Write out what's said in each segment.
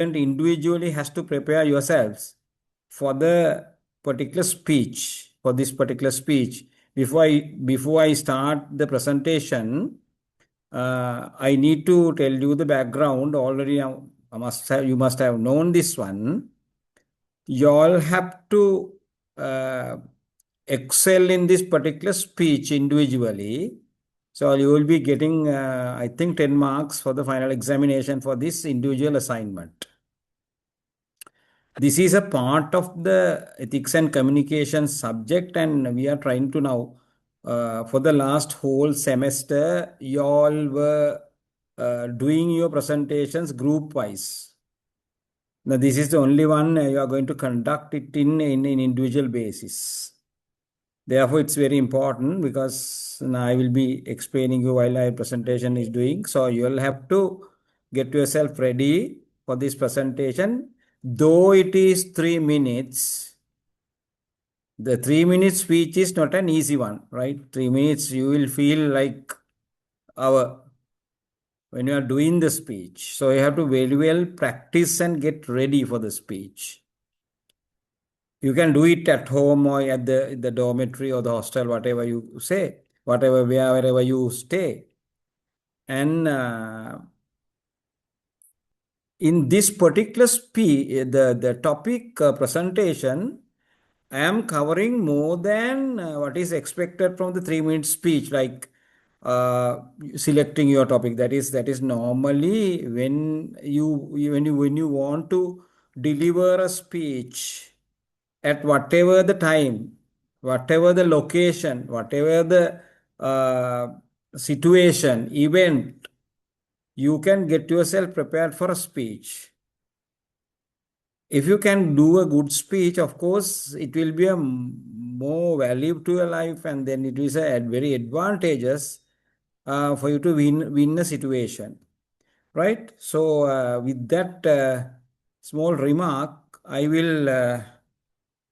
individually has to prepare yourselves for the particular speech, for this particular speech. Before I start the presentation, I need to tell you the background. Already, you must have known this one. You all have to uh, excel in this particular speech individually. So you will be getting, I think, 10 marks for the final examination for this individual assignment. This is a part of the ethics and communication subject, and we are trying to now, for the last whole semester, you all were doing your presentations group wise. Now, this is the only one you are going to conduct it in individual basis. Therefore, it's very important because now I will be explaining you while my presentation is doing. So you will have to get yourself ready for this presentation. Though it is 3 minutes, the 3 minute speech is not an easy one, right? 3 minutes, you will feel like our when you are doing the speech. So you have to very well practice and get ready for the speech. You can do it at home or at the dormitory or the hostel, whatever you say, wherever you stay. And in this particular speech, the topic presentation, I am covering more than what is expected from the 3 minute speech, like uh, selecting your topic. That is normally when you want to deliver a speech at whatever the time, whatever the location, whatever the situation, event, you can get yourself prepared for a speech. If you can do a good speech, of course, it will be a more value to your life, and then it is a very advantageous for you to win a situation, right? So, with that small remark, I will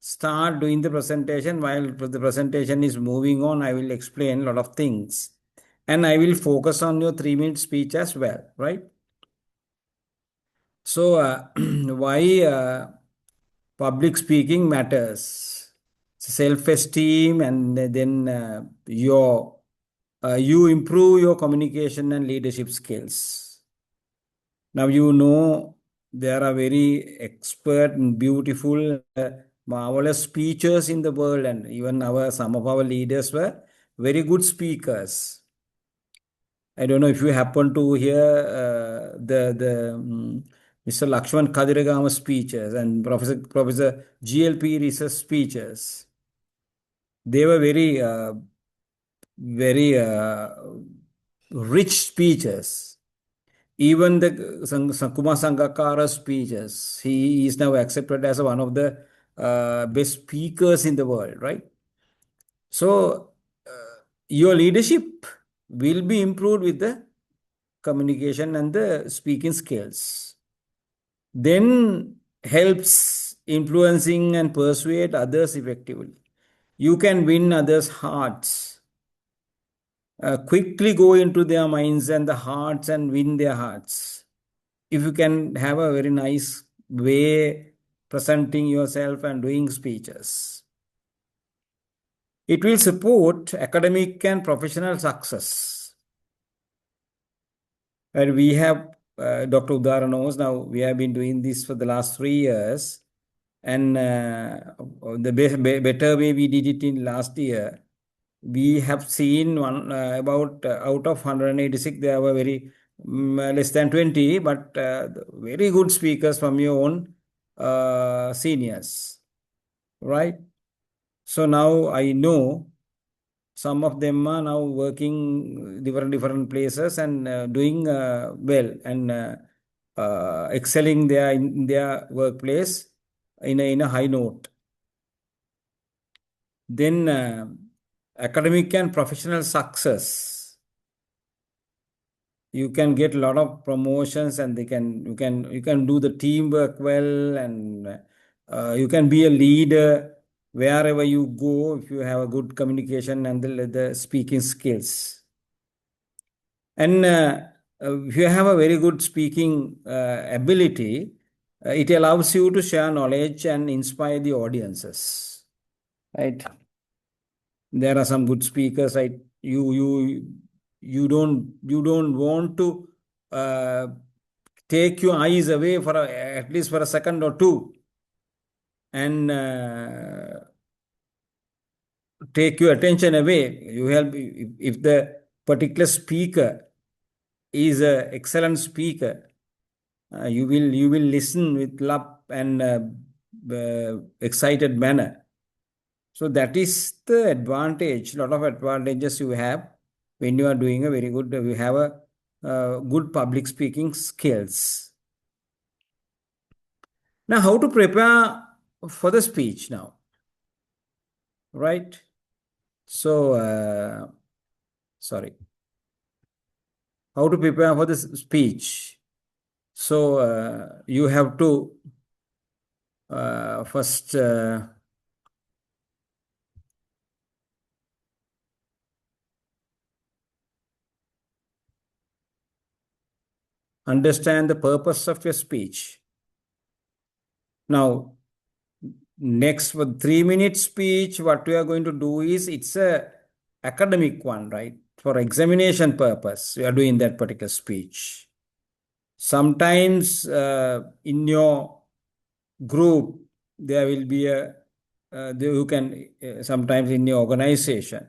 start doing the presentation. While the presentation is moving on, I will explain a lot of things, and I will focus on your 3 minute speech as well, right? So, why public speaking matters? Self-esteem, and then you improve your communication and leadership skills. Now you know there are very expert and beautiful, marvelous speakers in the world, and even some of our leaders were very good speakers. I don't know if you happen to hear the Mr. Lakshman Kadiragama speeches and Professor GLP research speeches. They were very rich speeches. Even the Kumar Sangakkara speeches, he is now accepted as one of the best speakers in the world, right? So, your leadership will be improved with the communication and the speaking skills. Then helps influencing and persuade others effectively. You can win others' hearts. Quickly go into their minds and the hearts and win their hearts. If you can have a very nice way presenting yourself and doing speeches, it will support academic and professional success. And we have Dr. Udara knows now, we have been doing this for the last 3 years. And the better way we did it in last year, we have seen one about out of 186, there were very less than 20, but very good speakers from your own seniors, right? So now I know some of them are now working different places and doing well and excelling in their workplace in a high note. Then academic and professional success. You can get a lot of promotions, and you can do the teamwork well, and you can be a leader wherever you go if you have a good communication and the speaking skills. And if you have a very good speaking ability, It allows you to share knowledge and inspire the audiences, right? There are some good speakers, right? You don't want to uh, take your eyes away for at least for a second or two, and take your attention away. You help if the particular speaker is an excellent speaker. You will listen with love and excited manner. So that is the advantage. Lot of advantages you have when you are doing a very good. You have a good public speaking skills. Now, how to prepare for the speech now, right? So, sorry, how to prepare for this speech? So, you have to first understand the purpose of your speech. Now, next for 3 minute speech, what we are going to do is it's a academic one, right? For examination purpose, we are doing that particular speech. Sometimes in your group, there will be you can sometimes in your organization,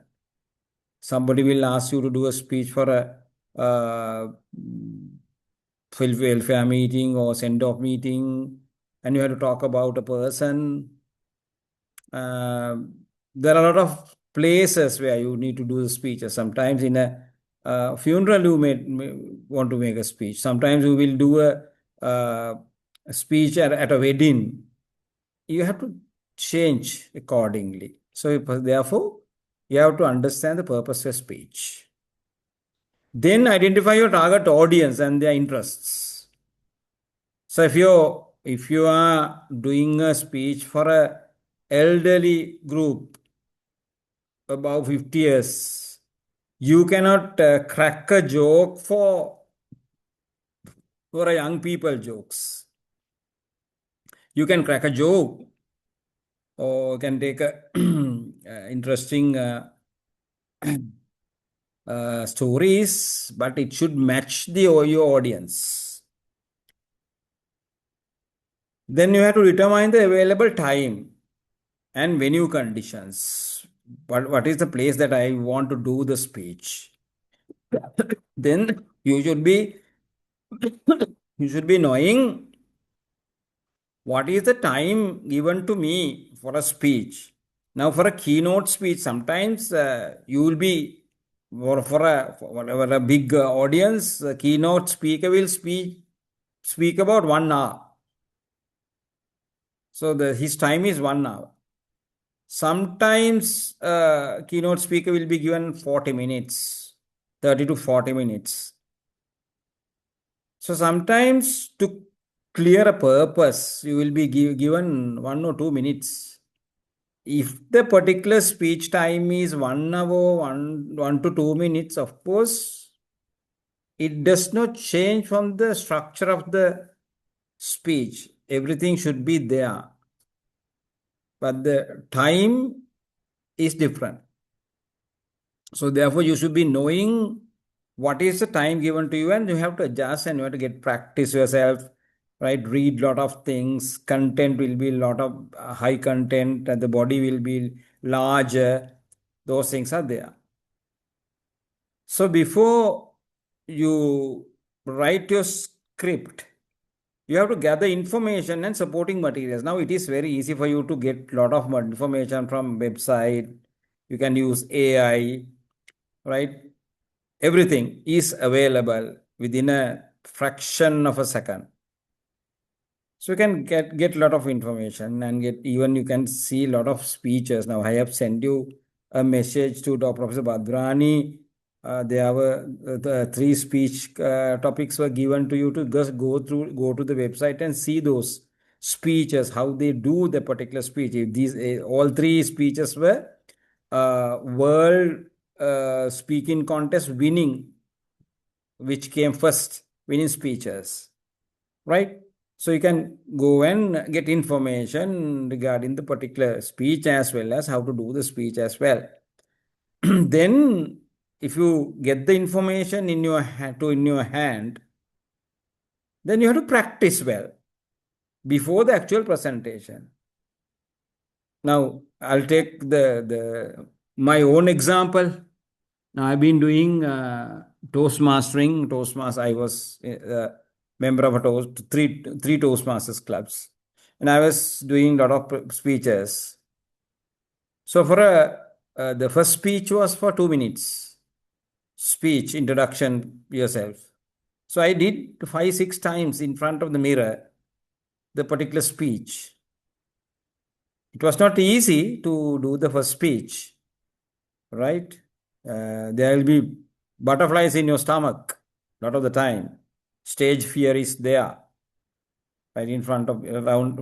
somebody will ask you to do a speech for a welfare meeting or send off meeting, and you have to talk about a person. uh, there are a lot of places where you need to do the speeches. Sometimes in a funeral, you may want to make a speech. Sometimes you will do a speech at a wedding. You have to change accordingly. So, therefore, you have to understand the purpose of speech. Then identify your target audience and their interests. So, if you are doing a speech for a elderly group above 50 years, you cannot crack a joke for a young people jokes. You can crack a joke or can take a interesting stories, but it should match your audience. Then you have to determine the available time and venue conditions. What is the place that I want to do the speech? Then you should be knowing what is the time given to me for a speech. Now, for a keynote speech, sometimes you will be for whatever a big audience, the keynote speaker will speak about 1 hour. So his time is 1 hour. Sometimes keynote speaker will be given 40 minutes, 30 to 40 minutes. So sometimes to clear a purpose, you will be given 1 or 2 minutes. If the particular speech time is 1 hour, 1 to 2 minutes, of course, it does not change from the structure of the speech. Everything should be there, but the time is different. So therefore, you should be knowing what is the time given to you, and you have to adjust and you have to get practice yourself, right? Read lot of things. Content will be a lot of high content, and the body will be larger. Those things are there. So before you write your script, you have to gather information and supporting materials. Now it is very easy for you to get a lot of information from website. You can use AI, right? Everything is available within a fraction of a second. So you can get a lot of information and get even you can see a lot of speeches. Now I have sent you a message to Dr. Professor Badrani. There were the three speech topics were given to you to just go to the website and see those speeches, how they do the particular speech. If these all three speeches were world speaking contest winning, which came first, winning speeches, right? So you can go and get information regarding the particular speech as well as how to do the speech as well. Then, if you get the information in your in your hand, then you have to practice well before the actual presentation. Now, I'll take the my own example. Now, I've been doing Toastmastering. Toastmasters, I was a member of a three Toastmasters clubs, and I was doing a lot of speeches. So, the first speech was for 2 minutes. Speech, introduction, yourself. So I did 5, 6 times in front of the mirror the particular speech. It was not easy to do the first speech, right? There will be butterflies in your stomach a lot of the time. Stage fear is there. Right in front of around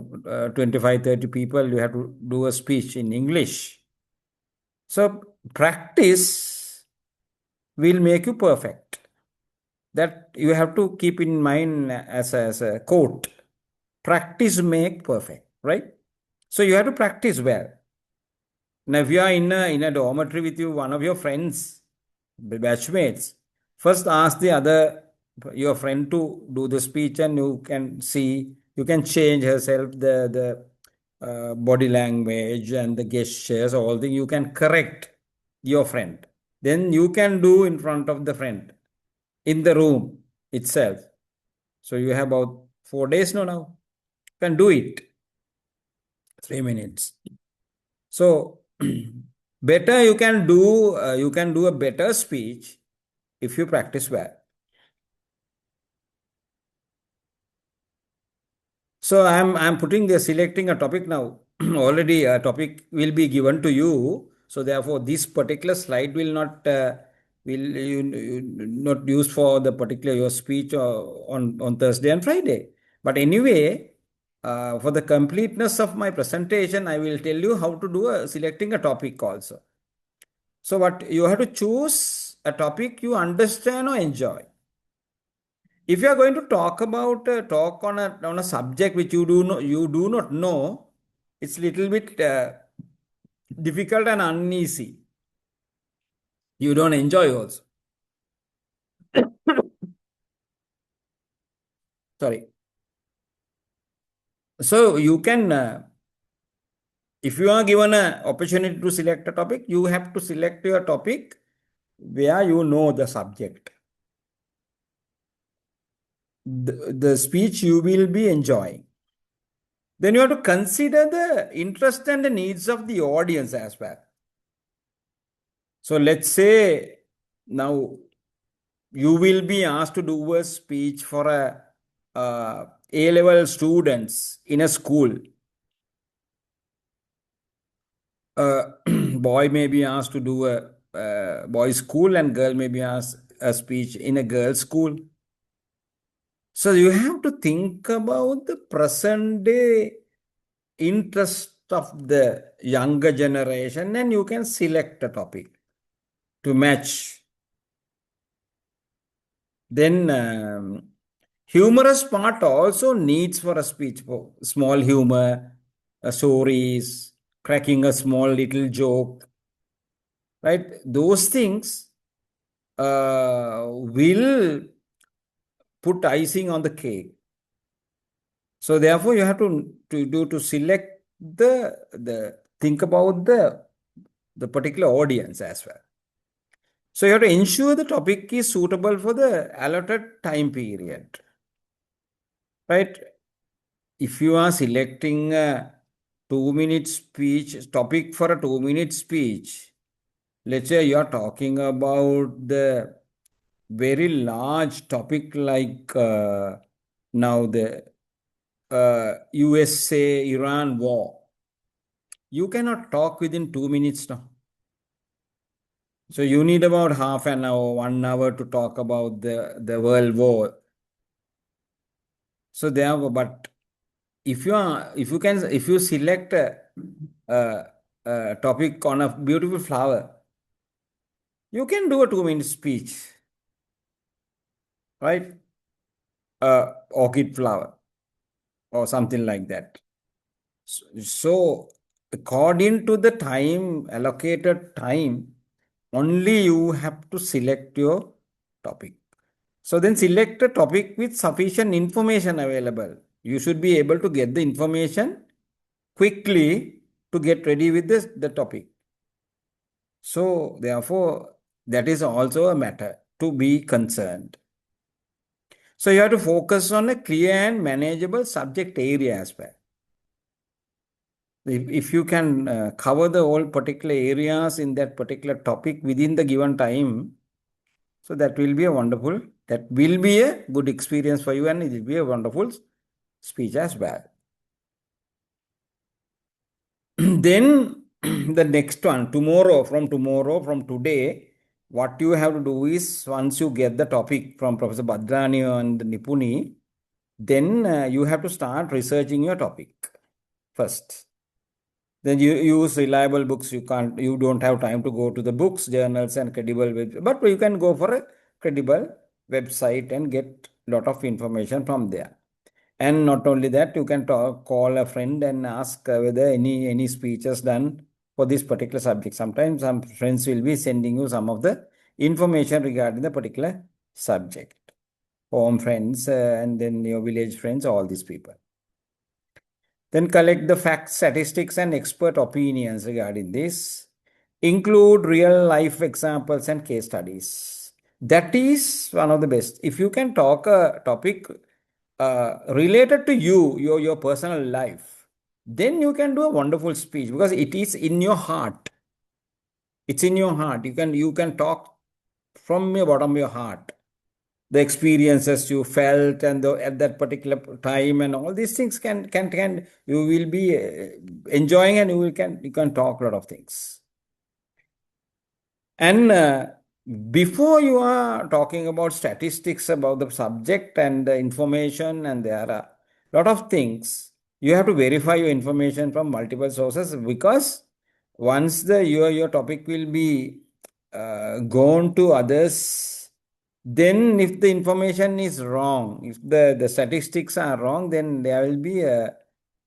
25, 30 people, you have to do a speech in English. So practice will make you perfect. That you have to keep in mind as a quote. Practice make perfect, right? So you have to practice well. Now, if you are in a dormitory with you, one of your friends, batchmates, first ask the other your friend to do the speech, and you can see you can change herself the body language and the gestures, all things. You can correct your friend. Then you can do in front of the friend in the room itself. So you have about 4 days now. You can do it 3 minutes. So better you can do a better speech if you practice well. So I'm putting the selecting a topic now. Already a topic will be given to you. So therefore, this particular slide will not not used for the particular your speech on Thursday and Friday. But anyway, for the completeness of my presentation, I will tell you how to do selecting a topic also. So what you have to choose a topic you understand or enjoy. If you are going to talk about talk on a subject which you do not know, it's little bit difficult and uneasy. You don't enjoy also. Sorry. So you can, if you are given an opportunity to select a topic, you have to select your topic where you know the subject. The speech you will be enjoying. Then you have to consider the interest and the needs of the audience as well. So let's say now you will be asked to do a speech for A-level students in a school. Boy may be asked to do a boys' school, and girl may be asked a speech in a girls' school. So you have to think about the present day interest of the younger generation, and you can select a topic to match. Then humorous part also needs for a speech, for small humor, stories, cracking a small little joke, right? Those things will put icing on the cake. So therefore, you have to select the think about the particular audience as well. So you have to ensure the topic is suitable for the allotted time period, right? If you are selecting a 2 minute speech topic for a 2 minute speech, let's say you are talking about the very large topic like now the USA Iran war. You cannot talk within 2 minutes now. So you need about half an hour, 1 hour to talk about the world war. So there, but if you select a, a topic on a beautiful flower, you can do a 2 minute speech, right? Orchid flower. or something like that. So, according to the time, allocated time, only you have to select your topic. So then select a topic with sufficient information available. You should be able to get the information quickly to get ready with the topic. So therefore, that is also a matter to be concerned. So you have to focus on a clear and manageable subject area as well. If you can cover the whole particular areas in that particular topic within the given time, so that will be a good experience for you and it will be a wonderful speech as well. Then the next one, from today, what you have to do is once you get the topic from Professor Badrani and Nipuni, then you have to start researching your topic first. Then you use reliable books. You don't have time to go to the books, journals, and credible but you can go for a credible website and get lot of information from there. And not only that, you can call a friend and ask whether any speeches done for this particular subject. Sometimes some friends will be sending you some of the information regarding the particular subject. Home friends and then your village friends, all these people. Then collect the facts, statistics, and expert opinions regarding this. Include real life examples and case studies. That is one of the best. If you can talk a topic related to your personal life, then you can do a wonderful speech because it is in your heart. It's in your heart. You can talk from your bottom of your heart the experiences you felt and at that particular time and all these things can you will be enjoying and you can talk a lot of things. And before you are talking about statistics about the subject and the information, and there are a lot of things, you have to verify your information from multiple sources because once your topic will be gone to others, then if the information is wrong, if the statistics are wrong, then there will be a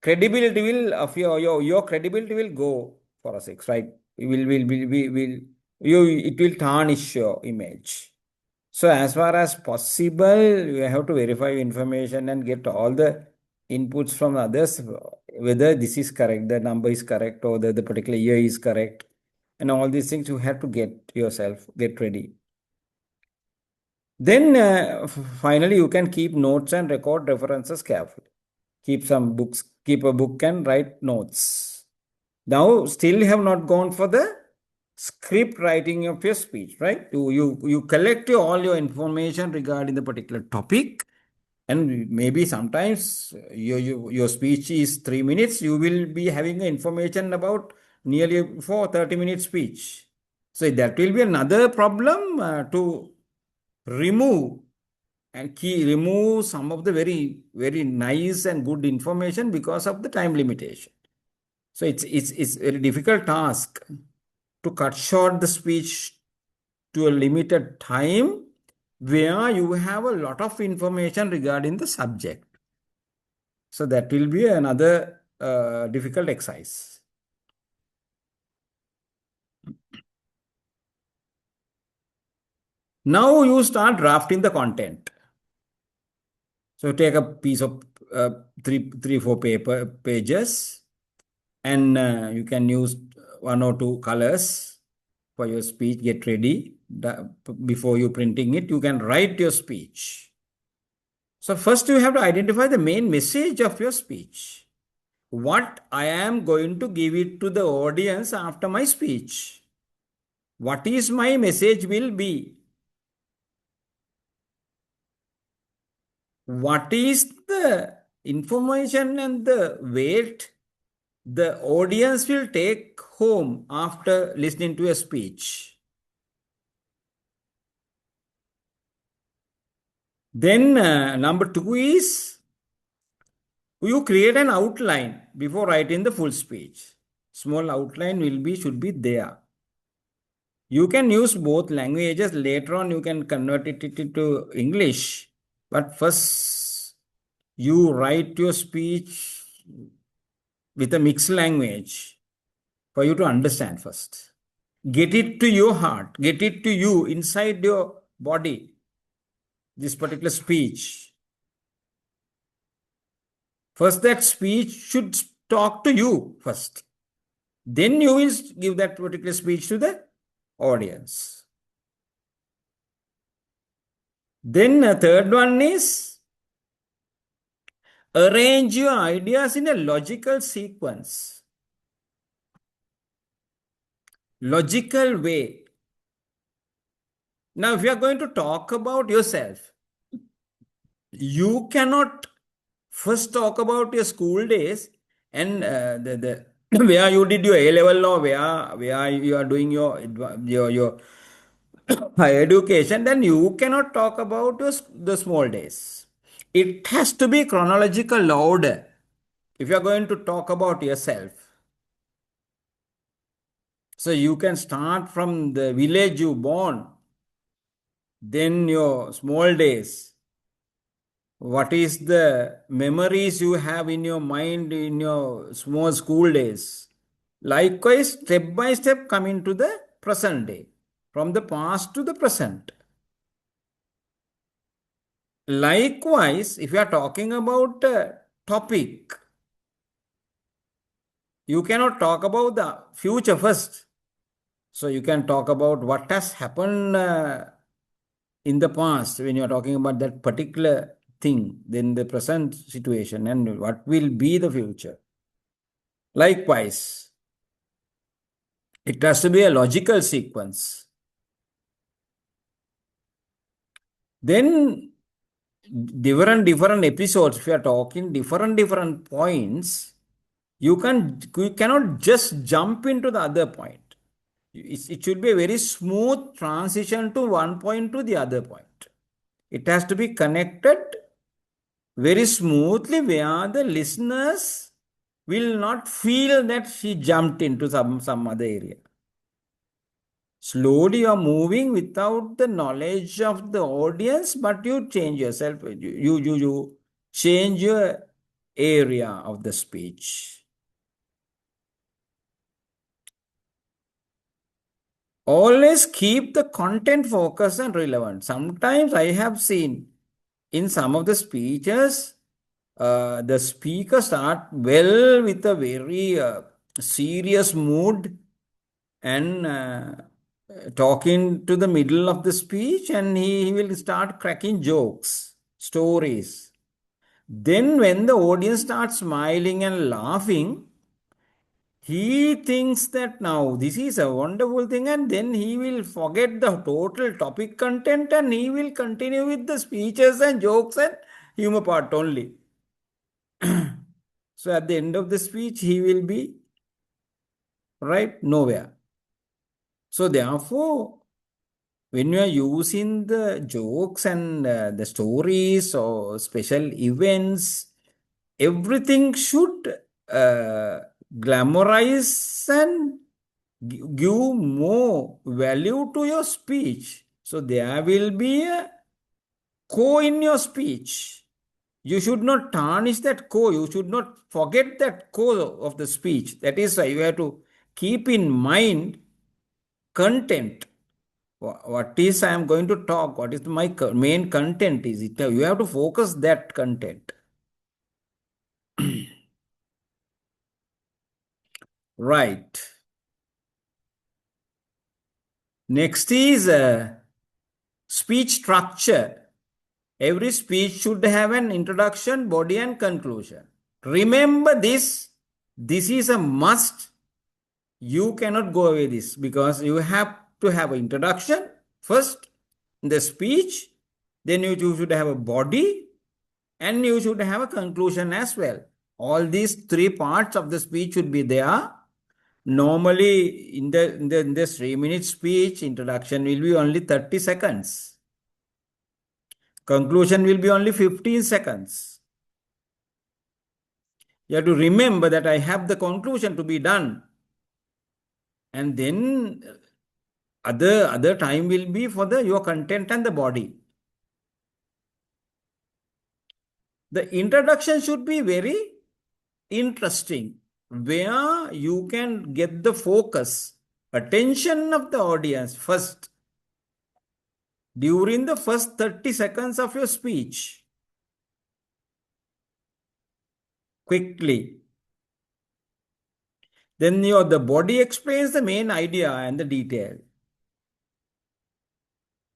credibility will of your credibility will go for a six, right? It will tarnish your image. So as far as possible, you have to verify information and get all the inputs from others, whether this is correct, the number is correct, or the particular year is correct. And all these things you have to get ready. Then finally, you can keep notes and record references carefully. Keep a book and write notes. Now, still you have not gone for the script writing of your speech, right? You collect all your information regarding the particular topic, and maybe sometimes your speech is 3 minutes. You will be having information about nearly 30 minute speech. So that will be another problem to remove remove some of the very very nice and good information because of the time limitation. So it's a very difficult task to cut short the speech to a limited time where you have a lot of information regarding the subject. So that will be another difficult exercise. Now you start drafting the content. So take a piece of three, four pages, and you can use one or two colors for your speech. Get ready before you printing it. You can write your speech. So first you have to identify the main message of your speech. What I am going to give it to the audience after my speech. What is my message will be? What is the information and the weight the audience will take home after listening to a speech? Then number two is you create an outline before writing the full speech. Small outline should be there. You can use both languages. Later on, you can convert it into English. But first, you write your speech with a mixed language for you to understand first. Get it to your heart, get it to you inside your body, this particular speech. First, that speech should talk to you first. Then you will give that particular speech to the audience. Then a third one is arrange your ideas in a logical sequence, logical way. Now, if you are going to talk about yourself, you cannot first talk about your school days and the where you did your A level or where you are doing your higher education. Then you cannot talk about the small days. It has to be chronological order if you are going to talk about yourself. So you can start from the village you born, then your small days. What is the memories you have in your mind in your small school days? Likewise, step by step, coming to the present day, from the past to the present. Likewise, if you are talking about a topic, you cannot talk about the future first. So you can talk about what has happened in the past when you are talking about that particular thing, then the present situation, and what will be the future. Likewise, it has to be a logical sequence. Then different episodes, if you are talking different points, you cannot just jump into the other point. It should be a very smooth transition to one point to the other point. It has to be connected very smoothly where the listeners will not feel that she jumped into some other area. Slowly you are moving without the knowledge of the audience, but you change yourself. You change your area of the speech. Always keep the content focused and relevant. Sometimes I have seen in some of the speeches, the speaker start well with a very serious mood and talking to the middle of the speech, and he will start cracking jokes, stories. Then when the audience starts smiling and laughing, he thinks that now this is a wonderful thing, and then he will forget the total topic content and he will continue with the speeches and jokes and humor part only. So at the end of the speech, he will be right nowhere. So therefore, when you are using the jokes and the stories or special events, everything should glamorize and give more value to your speech. So there will be a core in your speech. You should not tarnish that core. You should not forget that core of the speech. That is why you have to keep in mind content. What is I am going to talk? What is my main content? Is it? You have to focus that content. Right. Next is speech structure. Every speech should have an introduction, body, and conclusion. Remember this. This is a must. You cannot go away this because you have to have an introduction first, the speech, then you should have a body, and you should have a conclusion as well. All these three parts of the speech should be there. Normally, in this 3 minute speech, introduction will be only 30 seconds. Conclusion will be only 15 seconds. You have to remember that I have the conclusion to be done. And then other time will be for your content and the body. The introduction should be very interesting, where you can get the focus, attention of the audience first during the first 30 seconds of your speech quickly. Then the body explains the main idea and the detail.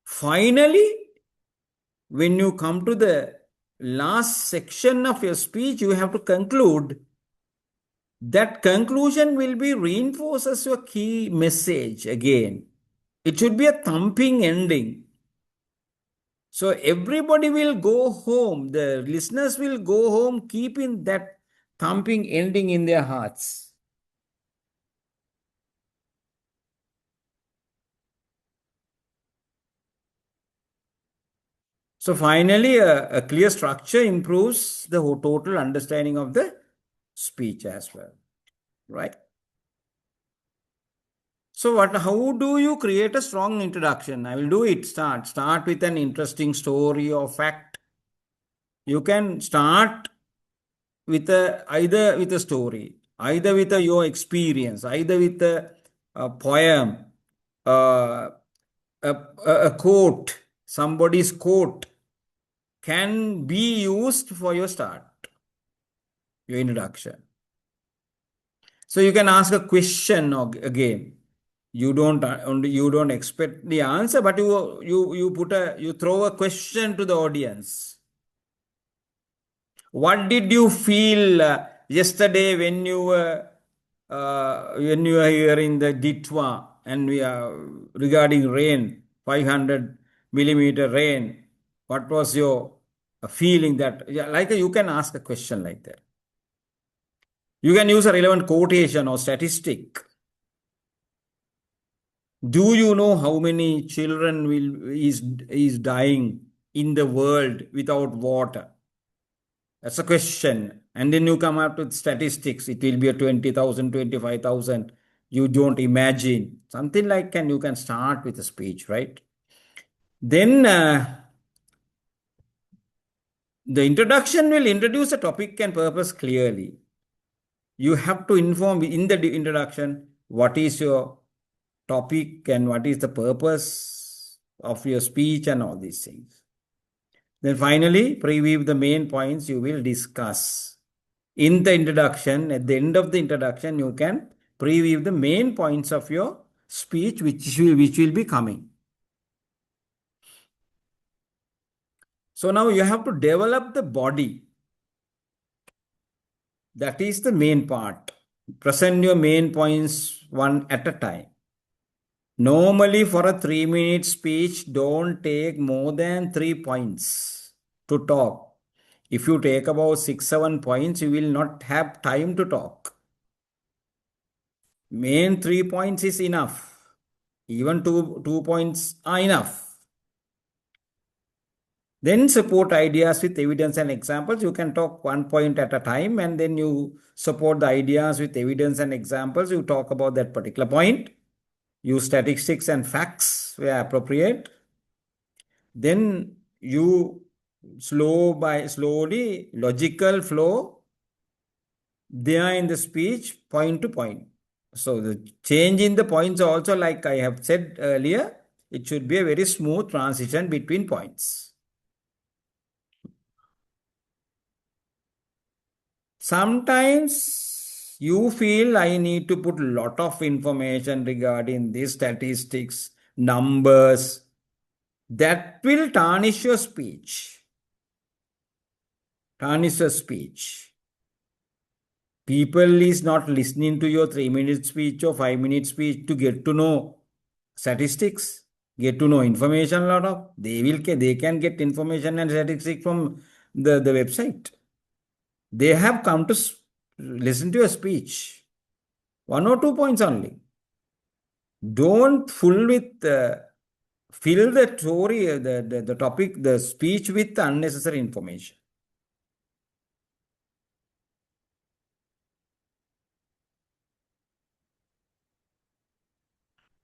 Finally, when you come to the last section of your speech, you have to conclude. That conclusion will be reinforces your key message again. It should be a thumping ending. So everybody will go home. The listeners will go home keeping that thumping ending in their hearts. So finally, a clear structure improves the total understanding of the speech as well, right? So how do you create a strong introduction? I will do it. Start with an interesting story or fact. You can start with either with a story, either with your experience, either with a poem, uh, a quote, somebody's quote can be used for your start, your introduction. So you can ask a question again. You don't expect the answer, but you throw a question to the audience. What did you feel yesterday when you were here in the Ditwa and we are regarding rain, 500 millimeter rain? What was your feeling that? Yeah, like you can ask a question like that. You can use a relevant quotation or statistic. Do you know how many children is dying in the world without water? That's a question. And then you come up with statistics. It will be a 20,000, 25,000. You don't imagine. Something like you can start with a speech, right? Then the introduction will introduce the topic and purpose clearly. You have to inform in the introduction what is your topic and what is the purpose of your speech and all these things. Then finally, preview the main points you will discuss. In the introduction, at the end of the introduction, you can preview the main points of your speech which will be coming. So now you have to develop the body. That is the main part. Present your main points one at a time. Normally, for a 3 minute speech, don't take more than 3 points to talk. If you take about 6, 7 points, you will not have time to talk. Main 3 points is enough. Even two points are enough. Then support ideas with evidence and examples. You can talk 1 point at a time and then you support the ideas with evidence and examples. You talk about that particular point. Use statistics and facts where appropriate. Then you slowly logical flow there in the speech point to point. So the change in the points also, like I have said earlier, it should be a very smooth transition between points. Sometimes you feel I need to put a lot of information regarding these statistics, numbers, that will tarnish your speech. Tarnish your speech. People is not listening to your 3 minute speech or 5 minute speech to get to know statistics, get to know information a lot of. They can get information and statistics from the website. They have come to listen to your speech. 1 or 2 points only. Don't fill the story, the topic, the speech with unnecessary information.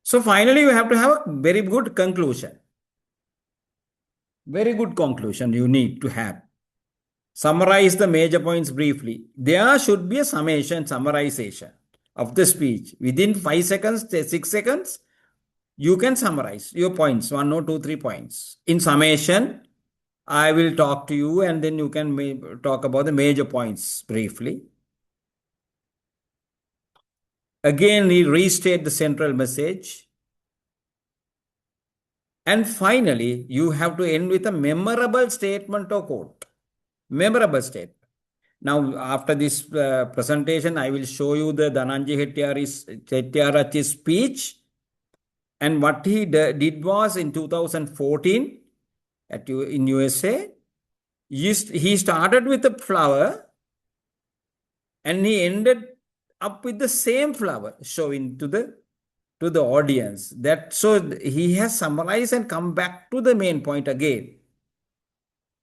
So finally, you have to have a very good conclusion. Very good conclusion you need to have. Summarize the major points briefly. There should be a summation, summarization of the speech. Within 5 seconds, 6 seconds, you can summarize your points, one or two, 3 points. In summation, I will talk to you and then you can talk about the major points briefly. Again, restate the central message. And finally, you have to end with a memorable statement or quote. Memorable statement. Now, after this presentation, I will show you the Dhananjay Hettiarach's speech. And what he did was in 2014 in USA, he started with a flower and he ended up with the same flower showing to the audience. That so he has summarized and come back to the main point again.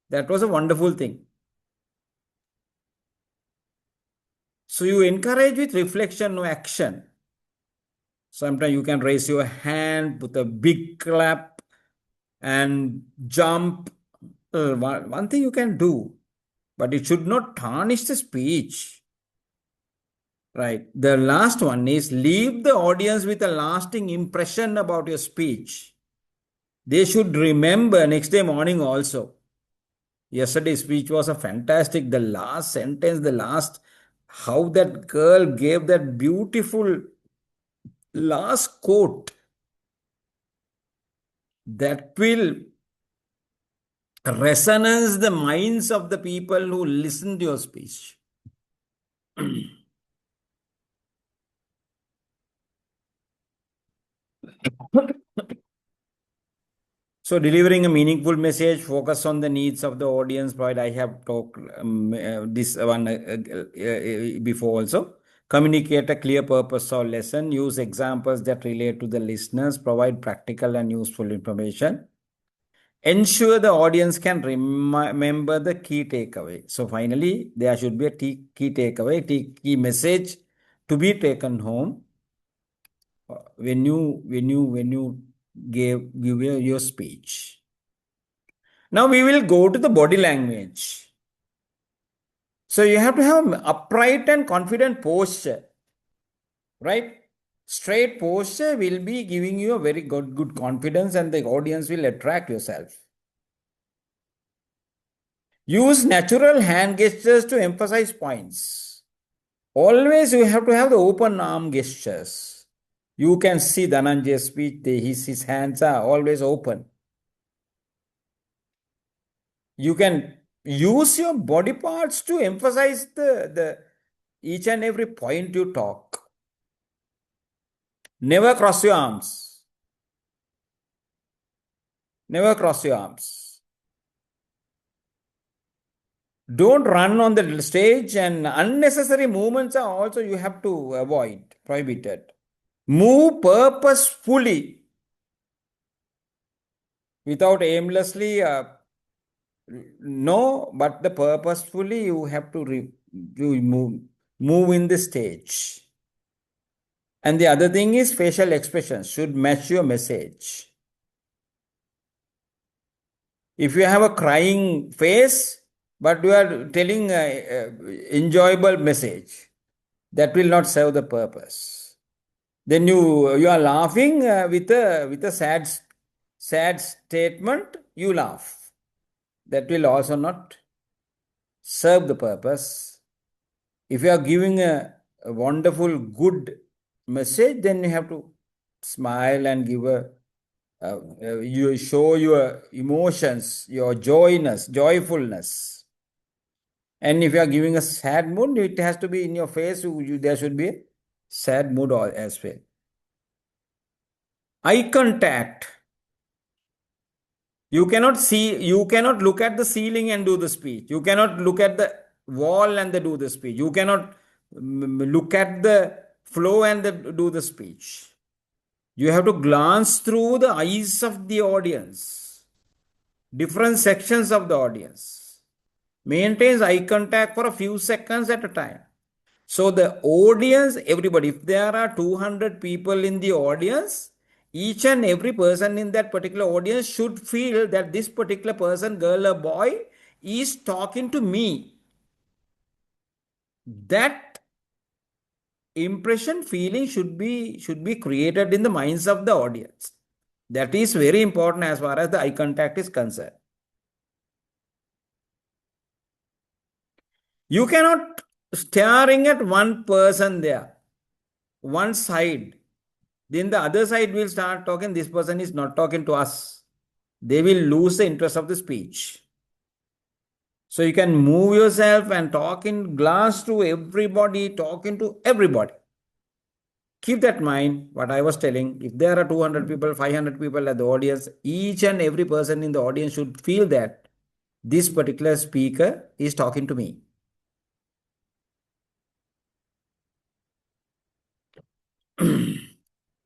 That was a wonderful thing. So you encourage with reflection or action. Sometimes you can raise your hand, put a big clap, and jump. One thing you can do, but it should not tarnish the speech. Right. The last one is leave the audience with a lasting impression about your speech. They should remember next day morning also. Yesterday's speech was a fantastic. The last sentence, how that girl gave that beautiful last quote that will resonance the minds of the people who listen to your speech. So, delivering a meaningful message, focus on the needs of the audience. Right, I have talked this one before also. Communicate a clear purpose or lesson. Use examples that relate to the listeners. Provide practical and useful information. Ensure the audience can remember the key takeaway. So, finally, there should be a key takeaway, key message to be taken home when you give your speech. Now we will go to the body language. So you have to have upright and confident posture, right? Straight posture will be giving you a very good confidence and the audience will attract yourself. Use natural hand gestures to emphasize points. Always you have to have the open arm gestures. You can see Dhananjay's speech, his hands are always open. You can use your body parts to emphasize the each and every point you talk. Never cross your arms. Never cross your arms. Don't run on the stage, and unnecessary movements are also you have to avoid, prohibited. Move purposefully without aimlessly. No, but the purposefully you have to move in the stage. And the other thing is facial expressions should match your message. If you have a crying face, but you are telling enjoyable message, that will not serve the purpose. Then you are laughing with a sad statement, you laugh. That will also not serve the purpose. If you are giving a wonderful, good message, then you have to smile and give you show your emotions, your joyfulness. And if you are giving a sad mood, it has to be in your face. There should be a sad mood as well. Eye contact. You cannot look at the ceiling and do the speech. You cannot look at the wall and do the speech. You cannot look at the flow and do the speech. You have to glance through the eyes of the audience, different sections of the audience. Maintains eye contact for a few seconds at a time. So the audience, everybody, if there are 200 people in the audience, each and every person in that particular audience should feel that this particular person, girl or boy, is talking to me. That impression feeling should be created in the minds of the audience. That is very important as far as the eye contact is concerned. You cannot staring at one person there, one side. Then the other side will start talking. This person is not talking to us. They will lose the interest of the speech. So you can move yourself and talk in glass to everybody, talking to everybody. Keep that in mind what I was telling. If there are 200 people, 500 people at the audience, each and every person in the audience should feel that this particular speaker is talking to me.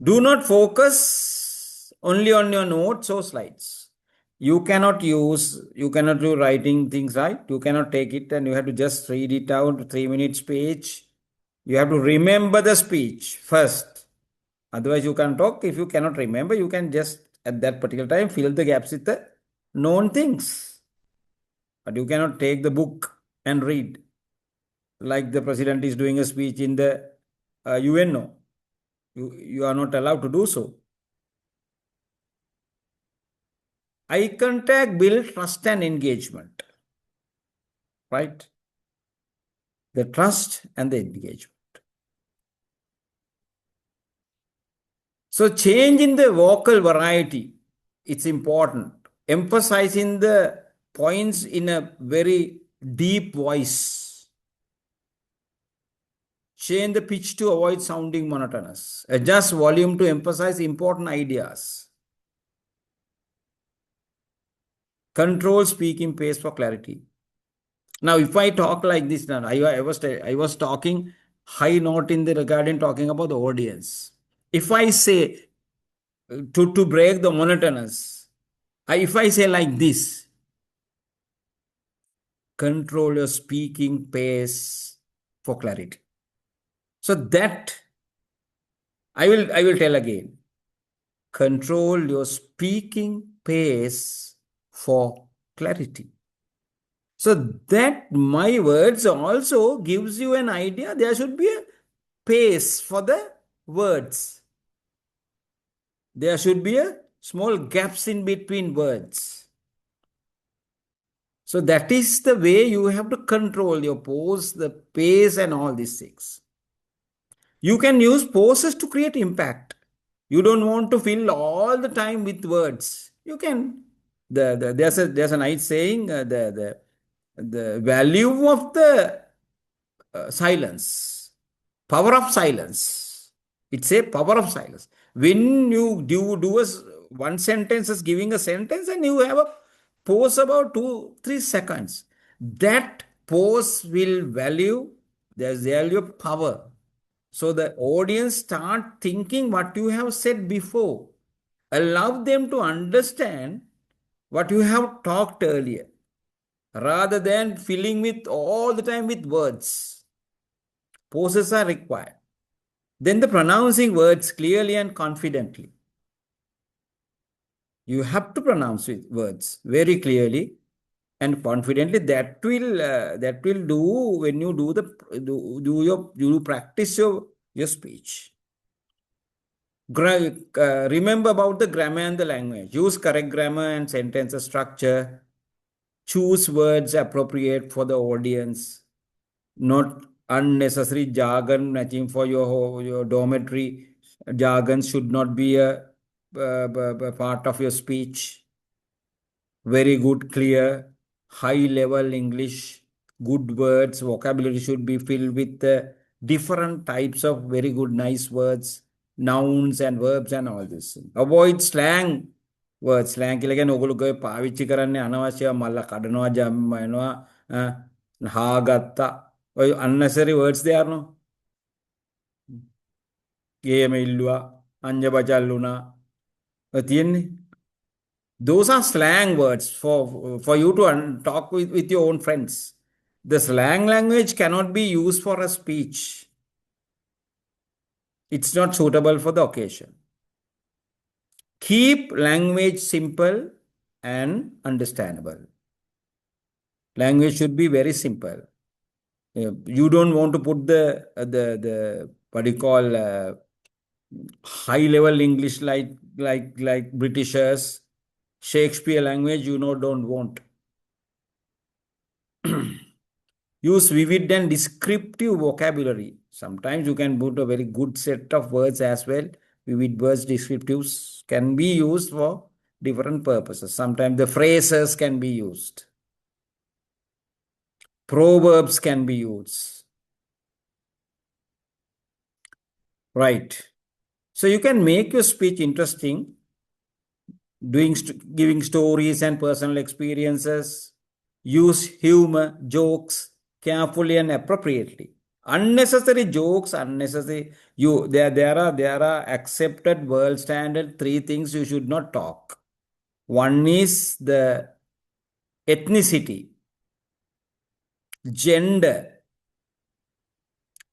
Do not focus only on your notes or slides. You cannot do writing things, right? You cannot take it and you have to just read it out, 3 minutes speech. You have to remember the speech first. Otherwise, you can talk. If you cannot remember, you can just at that particular time fill the gaps with the known things. But you cannot take the book and read like the president is doing a speech in the UNO. You are not allowed to do so. Eye contact builds trust and engagement, right? The trust and the engagement. So change in the vocal variety, it's important. Emphasizing the points in a very deep voice. Change the pitch to avoid sounding monotonous. Adjust volume to emphasize important ideas. Control speaking pace for clarity. Now, if I talk like this, now I was talking high note in the regarding talking about the audience. If I say to break the monotonous, if I say like this, control your speaking pace for clarity. So that I will tell again. Control your speaking pace for clarity. So that my words also gives you an idea. There should be a pace for the words. There should be a small gaps in between words. So that is the way you have to control your pose, the pace, and all these things. You can use poses to create impact. You don't want to fill all the time with words. You can. There's a nice saying. The value of the silence, power of silence. It's a power of silence. When you do one sentence as giving a sentence and you have a pause about 2-3 seconds, that pause will value, there's value of power. So the audience start thinking what you have said before. Allow them to understand what you have talked earlier rather than filling with all the time with words. Pauses are required. Then the pronouncing words clearly and confidently. You have to pronounce words very clearly and confidently. That will do when you do practice your speech. Remember about the grammar and the language. Use correct grammar and sentence structure. Choose words appropriate for the audience. Not unnecessary jargon matching for your dormitory. Jargon should not be a part of your speech. Very good, clear, high level English, good words, vocabulary should be filled with different types of very good, nice words, nouns and verbs and all this. Avoid slang words. Slang කියලා කියන්නේ ඔගොල්ලෝ පාවිච්චි කරන්නේ අනවශ්‍ය මල්ල කඩනවා ජම් වෙනවා හාගත්තා ඔය unnecessary words there no ගේම ඉල්ලුවා අංජ බචල් වුණා ඔය තියෙන්නේ. Those are slang words for you to talk with your own friends. The slang language cannot be used for a speech. It's not suitable for the occasion. Keep language simple and understandable. Language should be very simple. You don't want to put the what do you call high level English like Britishers, Shakespeare language. You know, don't want. Use vivid and descriptive vocabulary. Sometimes you can put a very good set of words as well. Vivid words, descriptives can be used for different purposes. Sometimes the phrases can be used. Proverbs can be used. Right. So you can make your speech interesting, giving stories and personal experiences. Use humor, jokes carefully and appropriately. Unnecessary jokes, unnecessary there are accepted world standard three things you should not talk. One is the ethnicity, gender,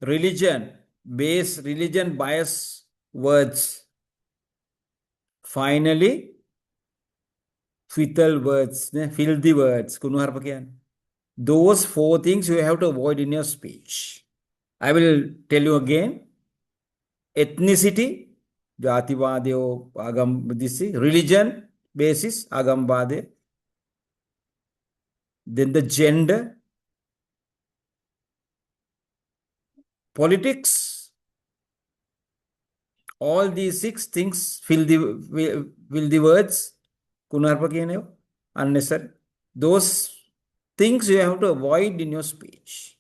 religion bias words. Finally, filthy words. Those four things you have to avoid in your speech. I will tell you again. Ethnicity, Jativadeo, religion basis, Agambade. Then the gender, politics, all these six things fill the words. Unnecessary. Those things you have to avoid in your speech.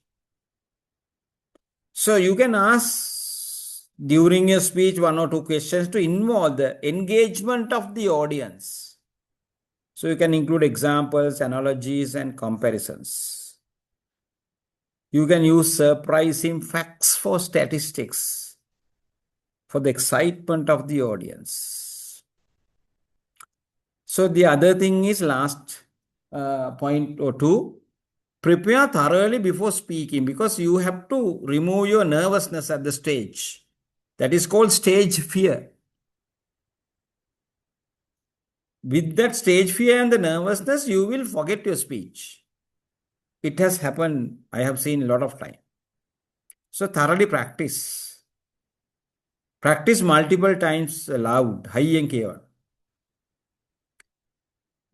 So you can ask during your speech one or two questions to involve the engagement of the audience. So you can include examples, analogies, and comparisons. You can use surprising facts for statistics for the excitement of the audience. So the other thing is last point or two. Prepare thoroughly before speaking because you have to remove your nervousness at the stage. That is called stage fear. With that stage fear and the nervousness, you will forget your speech. It has happened, I have seen a lot of time. So thoroughly practice. Practice multiple times loud, high and clear.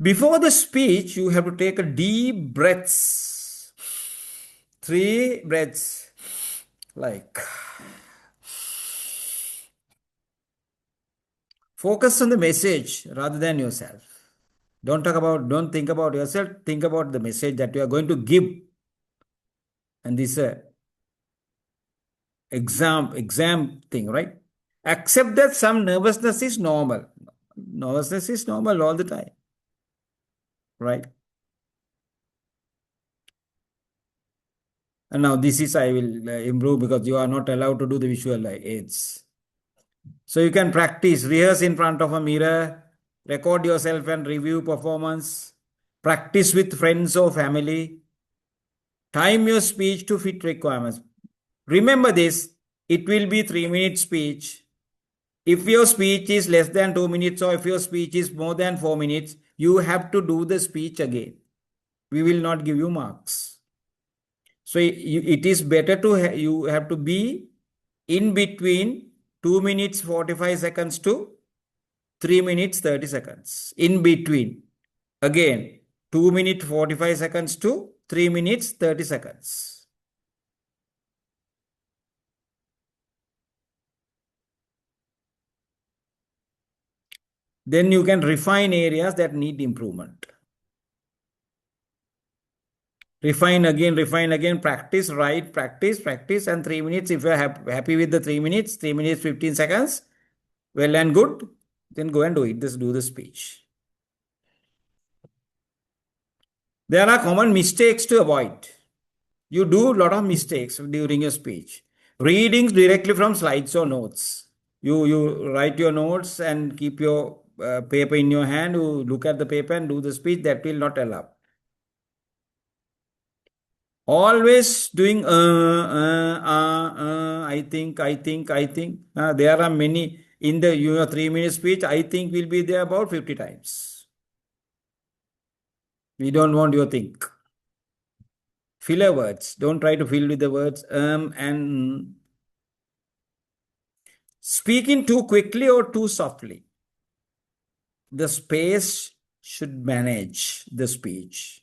Before the speech, you have to take a deep breaths. 3 breaths. Like focus on the message rather than yourself. Don't think about yourself, think about the message that you are going to give. And this exam thing, right? Accept that some nervousness is normal. Nervousness is normal all the time, right? And now this is I will improve because you are not allowed to do the visual aids. So you can practice, rehearse in front of a mirror, record yourself and review performance, practice with friends or family, time your speech to fit requirements. Remember this, it will be 3 minute speech. If your speech is less than 2 minutes or if your speech is more than 4 minutes, you have to do the speech again. We will not give you marks. So it is better to you have to be in between 2 minutes 45 seconds to 3 minutes 30 seconds. In between. Again, 2 minutes 45 seconds to 3 minutes 30 seconds. Then you can refine areas that need improvement. Refine again, practice, right? Practice, and 3 minutes. If you're happy with the 3 minutes, 3 minutes, 15 seconds, well and good, then go and do it. Just do the speech. There are common mistakes to avoid. You do a lot of mistakes during your speech. Readings directly from slides or notes. You write your notes and keep your paper in your hand. You look at the paper and do the speech. That will not allow. Always doing I think. There are many in the your 3 minute speech. I think will be there about 50 times. We don't want your think. filler words. Don't try to fill with the words and speaking too quickly or too softly. The space should manage the speech.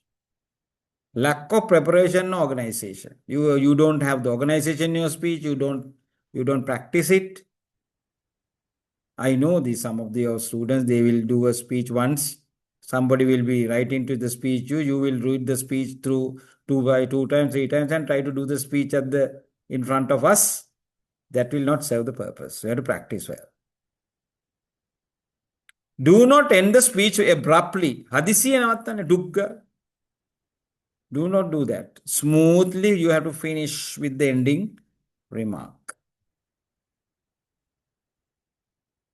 Lack of preparation and organization. You don't have the organization in your speech. You don't practice it. I know these some of your students, they will do a speech once. Somebody will be writing to the speech. You will read the speech through two times, three times, and try to do the speech at the in front of us. That will not serve the purpose. You have to practice well. Do not end the speech abruptly. Hadisiya navattana dugga. Do not do that. Smoothly, you have to finish with the ending remark.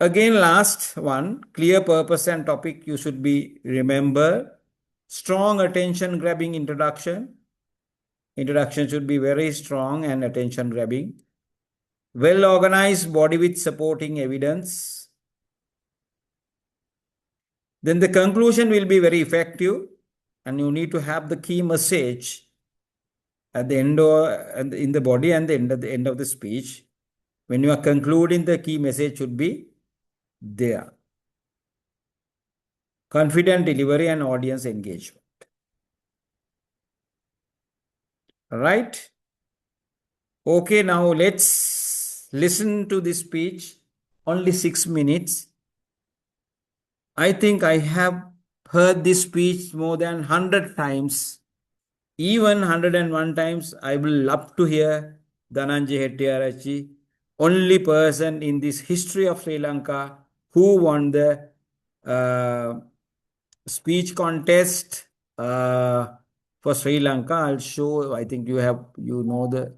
Again, last one, clear purpose and topic you should be remember. Strong attention grabbing introduction. Introduction should be very strong and attention grabbing. Well organized body with supporting evidence. Then the conclusion will be very effective, and you need to have the key message at the end and in the body and the end of the speech. When you are concluding, the key message should be there. Confident delivery and audience engagement. Right? Okay, now let's listen to this speech. Only 6 minutes. I think I have heard this speech more than 100 times. Even 101 times, I will love to hear Dhananjay Hettiarachchi, only person in this history of Sri Lanka who won the uh, speech contest for Sri Lanka. I'll show, I think you know the